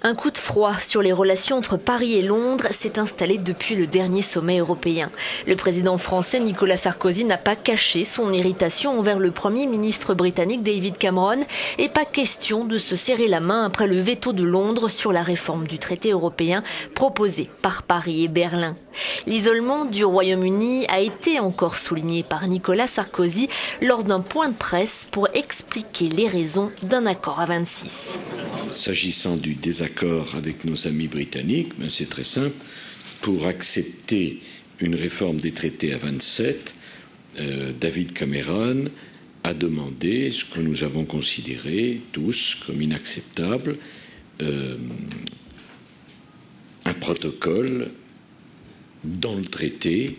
Un coup de froid sur les relations entre Paris et Londres s'est installé depuis le dernier sommet européen. Le président français Nicolas Sarkozy n'a pas caché son irritation envers le Premier ministre britannique David Cameron et pas question de se serrer la main après le veto de Londres sur la réforme du traité européen proposé par Paris et Berlin. L'isolement du Royaume-Uni a été encore souligné par Nicolas Sarkozy lors d'un point de presse pour expliquer les raisons d'un accord à 26. S'agissant du désaccord avec nos amis britanniques, c'est très simple. Pour accepter une réforme des traités à 27, David Cameron a demandé ce que nous avons considéré tous comme inacceptable, un protocole dans le traité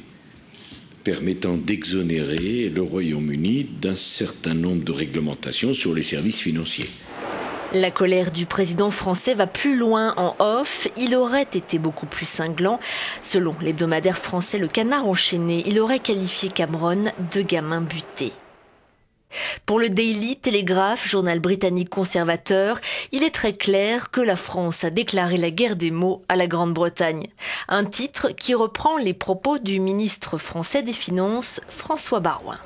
permettant d'exonérer le Royaume-Uni d'un certain nombre de réglementations sur les services financiers. La colère du président français va plus loin en off. Il aurait été beaucoup plus cinglant. Selon l'hebdomadaire français Le Canard enchaîné, il aurait qualifié Cameron de gamin buté. Pour le Daily Telegraph, journal britannique conservateur, il est très clair que la France a déclaré la guerre des mots à la Grande-Bretagne. Un titre qui reprend les propos du ministre français des Finances, François Baroin.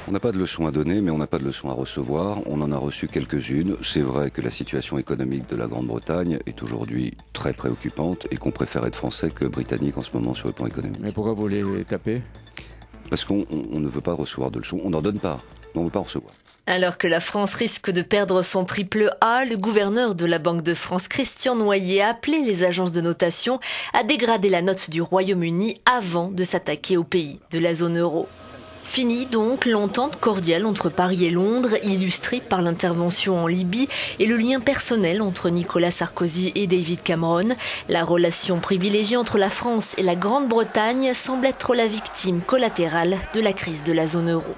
On n'a pas de leçons à donner, mais on n'a pas de leçons à recevoir. On en a reçu quelques-unes. C'est vrai que la situation économique de la Grande-Bretagne est aujourd'hui très préoccupante et qu'on préfère être français que britannique en ce moment sur le plan économique. Mais pourquoi vous les tapez ? Parce qu'on ne veut pas recevoir de leçons. On n'en donne pas, mais on ne veut pas en recevoir. Alors que la France risque de perdre son triple A, le gouverneur de la Banque de France, Christian Noyer, a appelé les agences de notation à dégrader la note du Royaume-Uni avant de s'attaquer aux pays de la zone euro. Fini donc l'entente cordiale entre Paris et Londres, illustrée par l'intervention en Libye et le lien personnel entre Nicolas Sarkozy et David Cameron. La relation privilégiée entre la France et la Grande-Bretagne semble être la victime collatérale de la crise de la zone euro.